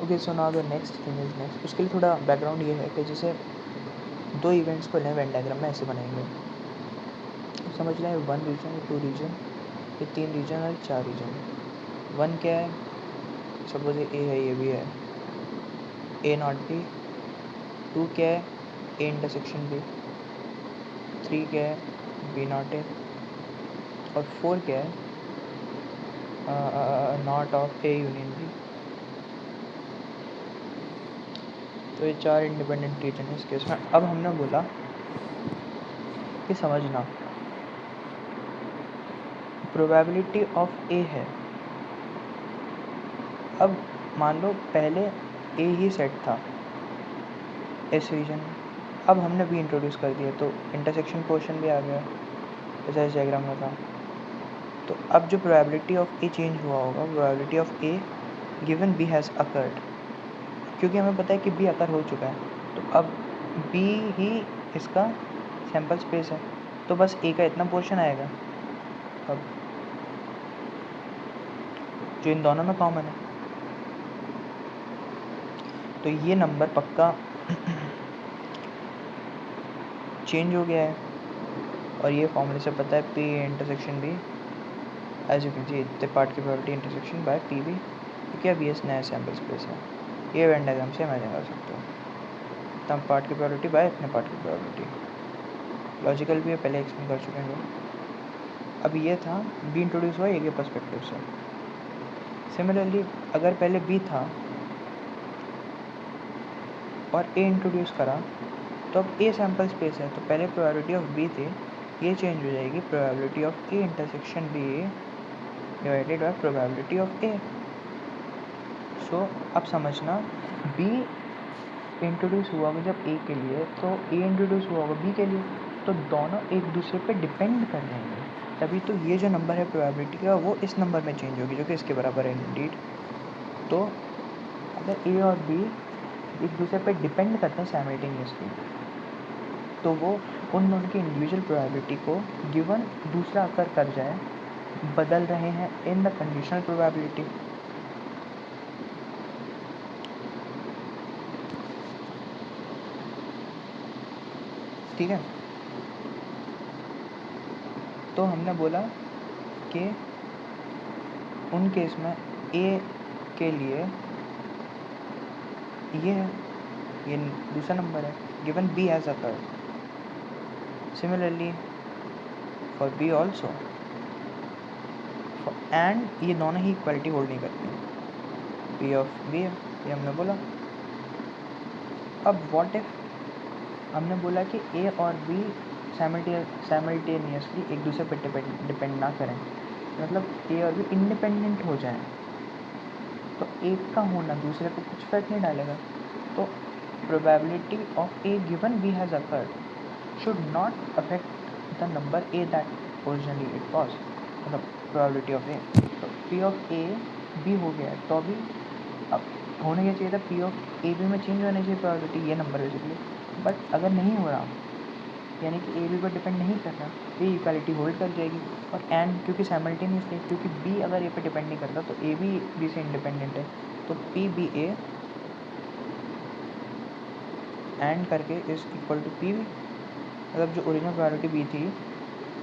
Okay, so now the next thing is next. उसके लिए थोड़ा बैकग्राउंड ये है कि जैसे दो इवेंट्स को लें वेन डायग्राम में ऐसे बनाएंगे। समझ लें 1 रीजन, 2 रीजन, ये 3 रीजन और 4 रीजन। 1 क्या है, सपोज ए है, ये भी है, ए नॉट बी। 2 क्या है, ए इंटरसेक्शन बी। 3 क्या है, बी नॉट ए। और 4 क्या है, not of A union B. तो ये 4 इंडिपेंडेंट रीजन है इस केस में। अब हमने बोला कि समझना प्रोबेबिलिटी ऑफ ए है। अब मान लो पहले ए ही सेट था इस रीजन में, अब हमने बी इंट्रोड्यूस कर दिया तो इंटरसेक्शन पोर्शन भी आ गया जैसा इस डायग्राम में था। तो अब जो प्रोबेबिलिटी ऑफ ए चेंज हुआ होगा, probability of A given B has occurred, क्योंकि हमें पता है कि बी अकर हो चुका है, तो अब बी ही इसका सैम्पल स्पेस है, तो बस ए का इतना पोर्शन आएगा अब जो इन दोनों में कॉमन है। तो ये नंबर पक्का चेंज हो गया है, और ये फॉर्मूले से पता है P intersection B as you can see इतने पार्ट की probability intersection by P B, क्योंकि अब ये नया सैम्पल स्पेस है। ये वेन डायग्राम से इमेजिन कर सकते हो, इतना पार्ट की प्रोबेबिलिटी बाय इतने पार्ट की प्रोबेबिलिटी। लॉजिकल भी है, पहले एक्सप्लेन कर चुके हैं। अब ये था बी इंट्रोड्यूस हुआ ए के पर्सपेक्टिव से। सिमिलरली अगर पहले बी था और ए इंट्रोड्यूस करा, तो अब ए सैम्पल स्पेस है, तो पहले प्रोबेबिलिटी ऑफ बी थी, ये चेंज हो जाएगी probability of A intersection B divided by probability of A. So अब समझना बी इंट्रोड्यूस हुआ होगा जब ए के लिए, तो ए इंट्रोड्यूस हुआ होगा बी के लिए, तो दोनों एक दूसरे पे डिपेंड कर जाएंगे, तभी तो ये जो नंबर है प्रोबेबिलिटी का वो इस नंबर में चेंज होगी जो कि इसके बराबर है इंडीड। तो अगर ए और बी एक दूसरे पे डिपेंड करते हैं साइमल्टेनियसली, तो वो उन दोनों की इंडिविजुअल प्रोबेबिलिटी को गिवन दूसरा अकर कर जाए बदल रहे हैं इन द कंडीशनल प्रोबेबिलिटी। ठीक है, तो हमने बोला कि उन केस में ए के लिए ये है, ये दूसरा नंबर है given B has occurred. Similarly for B also, and ये दोनों ही इक्वालिटी होल्ड नहीं करती, पी ऑफ बी है, ये हमने बोला। अब व्हाट इफ हमने बोला कि ए और बी साइमल्टेनियसली एक दूसरे पर डिपेंड ना करें, मतलब ए और बी इंडिपेंडेंट हो जाएं, तो एक का होना दूसरे पे कुछ फर्क नहीं डालेगा। तो probability of A given B has occurred should not affect the number A that originally it was, मतलब प्रोबेबिलिटी ऑफ ए। तो पी ऑफ ए बी हो गया, तो अभी अब होने क्या चाहिए था, पी ऑफ ए बी में चेंज होनी चाहिए प्रोबेबिलिटी, ये नंबर बेसिकली। बट अगर नहीं हो रहा, यानी कि ए बी पर डिपेंड नहीं कर रहा, तो ये इक्वालिटी होल्ड कर जाएगी। और एंड क्योंकि साइमल्टेनियसली, क्योंकि बी अगर ए पे डिपेंड नहीं करता तो ए भी बी से इंडिपेंडेंट है, तो पी बी ए एंड करके is equal to P B, मतलब जो ओरिजिनल प्रोबेबिलिटी बी थी,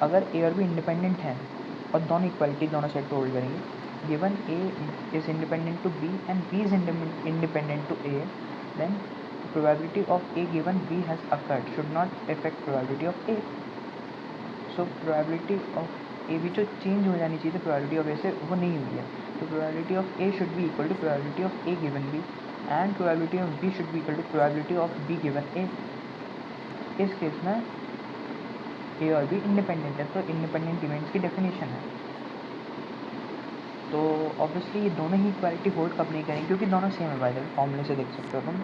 अगर ए और बी इंडिपेंडेंट हैं और दोनों इक्वालिटी दोनों सेट पे होल्ड करेंगे, given A is independent to B and B is independent to A, then probability of A given B has occurred should not affect probability of A. So probability of A भी जो change हो जानी चाहिए थी probability of A से, वो नहीं हुई है, तो probability of A should be equal to probability of A given B and probability of B should be equal to probability of B given A। इस केस में A और B इंडिपेंडेंट है, तो इंडिपेंडेंट इवेंट्स की definition है, तो obviously ये दोनों ही इक्वालिटी होल्ड कब नहीं करेंगे, क्योंकि दोनों सेम है, बाय द वे फॉर्मूले से देख सकते हो तुम।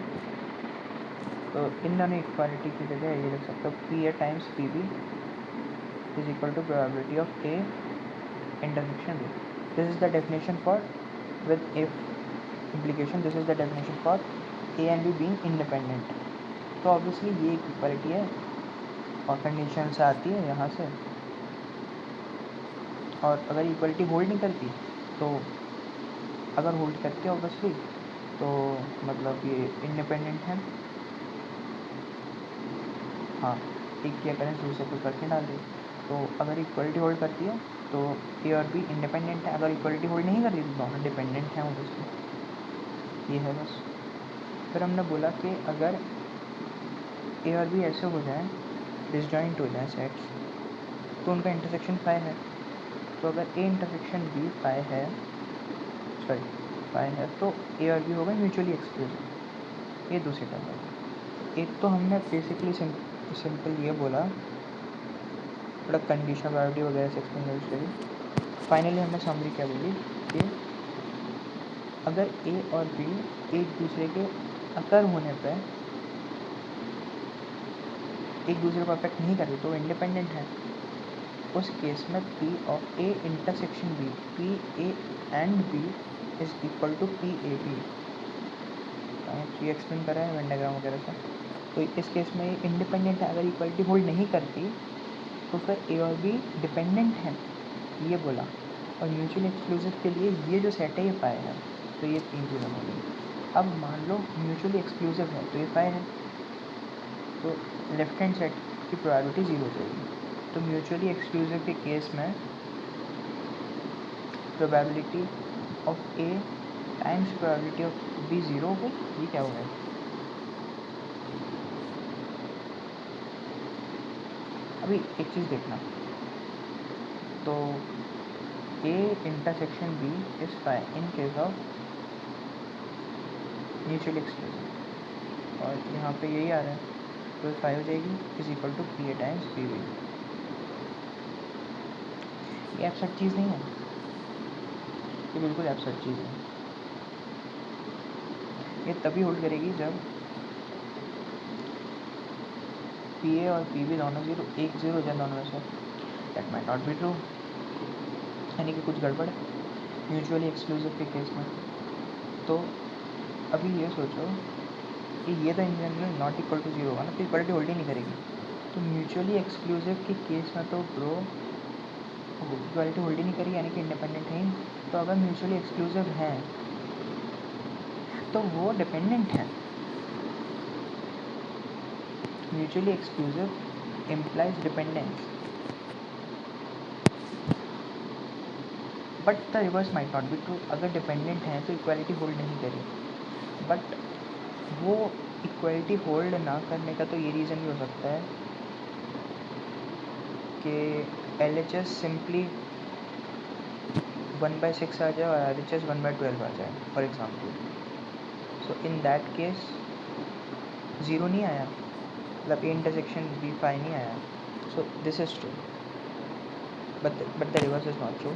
तो इन दोनों इक्वालिटी की जगह ये लिख सकते हो P A times P B is equal to probability of A intersection B. This is the definition for with if implication, this is the definition for A and B being independent. तो obviously ये एक equality है और condition से आती है यहाँ से, और अगर इक्वालिटी होल्ड नहीं करती, तो अगर होल्ड करती है ऑब्वियसली, तो मतलब ये इंडिपेंडेंट है। हाँ, एक की अकरेंस दूसरे को करके डाल दी। तो अगर इक्वलिटी होल्ड करती है तो ए और बी इंडिपेंडेंट है, अगर इक्वलिटी होल्ड नहीं कर रही तो दोनों डिपेंडेंट हैं ऑब्वियसली। ये है बस। फिर हमने बोला कि अगर ए और बी ऐसे हो जाए, डिसजॉइंट हो जाए सेट्स, तो उनका इंटरसेक्शन फाई है। तो अगर ए इंटरसेक्शन बी फाई है, तो ए और बी होगा म्यूचुअली एक्सक्लूसिव। ये दूसरी टर्म है। एक तो हमने बेसिकली सिंपल ये बोला, थोड़ा कंडीशनल प्रायोरिटी वगैरह से एक्सप्लेन करी। फाइनली हमने समरी क्या बोली कि अगर ए और बी एक दूसरे के अकर होने पर एक दूसरे को अफेक्ट नहीं कर रही तो इंडिपेंडेंट है। उस केस में P of A intersection B, P A and B is equal to P A B. ये एक्सप्लेन करा है वेन डायग्राम वगैरह से। तो इस केस में ये इंडिपेंडेंट है, अगर इक्वलिटी होल्ड नहीं करती तो फिर ए और बी डिपेंडेंट है, ये बोला। और म्यूचुअल एक्सक्लूसिव के लिए ये जो सेट है ये फाई है, तो ये तीन चीज़ें हो गई। अब मान लो म्यूचुअली एक्सक्लूसिव है तो ये फाई है, तो लेफ्ट हैंड सेट की प्रायोरिटी 0 हो जाएगी। तो म्यूचुअली एक्सक्लूसिव के केस में probability of A times probability of B 0 हो गई। ये क्या हो गया? अभी एक चीज़ देखना, तो A intersection B is phi in case of mutual exclusive, और यहाँ पे यही आ रहा है, तो फाई हो जाएगी is equal to P A times P B. ये एब्सर्ड चीज़ नहीं है, ये बिल्कुल एब्सर्ड चीज़ है। ये तभी होल्ड करेगी जब पी ए और पी बी दोनों 0, एक 0 हो जाए दोनों में से। That might not be true, यानी कि कुछ गड़बड़ है म्यूचुअली एक्सक्लूसिव के केस में। तो अभी ये सोचो कि ये तो in general not equal to 0 होगा ना, तो इक्वलिटी होल्ड ही नहीं करेगी। तो म्यूचुअली एक्सक्लूसिव के केस में तो ब्रो इक्वलिटी होल्ड ही नहीं करेगी, यानी कि इंडिपेंडेंट है ही। तो अगर म्यूचुअली एक्सक्लूसिव है तो वो डिपेंडेंट है। Mutually exclusive implies dependence, but the reverse might not be true. अगर डिपेंडेंट है तो इक्वालिटी होल्ड नहीं करेगी, बट वो इक्वालिटी होल्ड ना करने का तो ये रीज़न भी हो सकता है कि एल एच एस सिंपली 1/6 आ जाए और आर एच एस 1/12 आ जाए for example. So in that case 0 नहीं आया, मतलब ए इंटरसेक्शन बी फाई नहीं आया। So this is true, but the reverse is not true.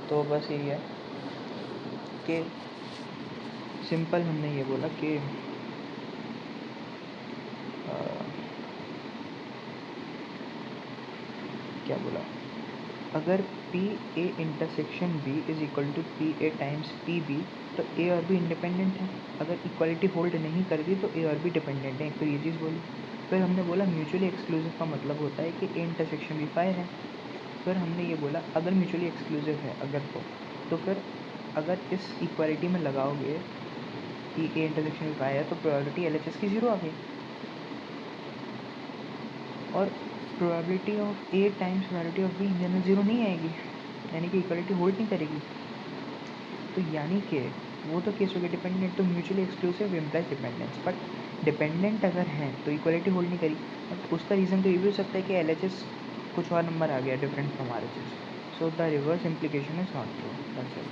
तो बस यही है कि सिंपल हमने ये बोला कि क्या बोला, अगर P A intersection B is equal to P A times P B, तो ए और बी इंडिपेंडेंट है। अगर इक्वालिटी होल्ड नहीं करती तो ए और बी डिपेंडेंट है। एक तो ये चीज़ बोली। फिर हमने बोला म्यूचुअली एक्सक्लूसिव का मतलब होता है कि ए इंटरसेक्शन बी फाई है। फिर हमने ये बोला अगर म्यूचुअली एक्सक्लूसिव है अगर तो फिर अगर इस इक्वालिटी में लगाओगे कि ए इंटरसेक्शन बी फाई है तो प्रोबेबिलिटी एल एच एस की 0 आ गई, और probability of A times probability of B general 0 नहीं आएगी, यानी कि इक्वलिटी होल्ड नहीं करेगी। तो यानी कि वो तो केस हो गया डिपेंडेंट। तो mutually exclusive implies dependence, but dependent अगर हैं तो इक्वलिटी होल्ड नहीं करी। बट उसका रीज़न तो ये भी हो सकता है कि एल एच एस कुछ और नंबर आ गया different from R H S. So the reverse implication is not true. That's it.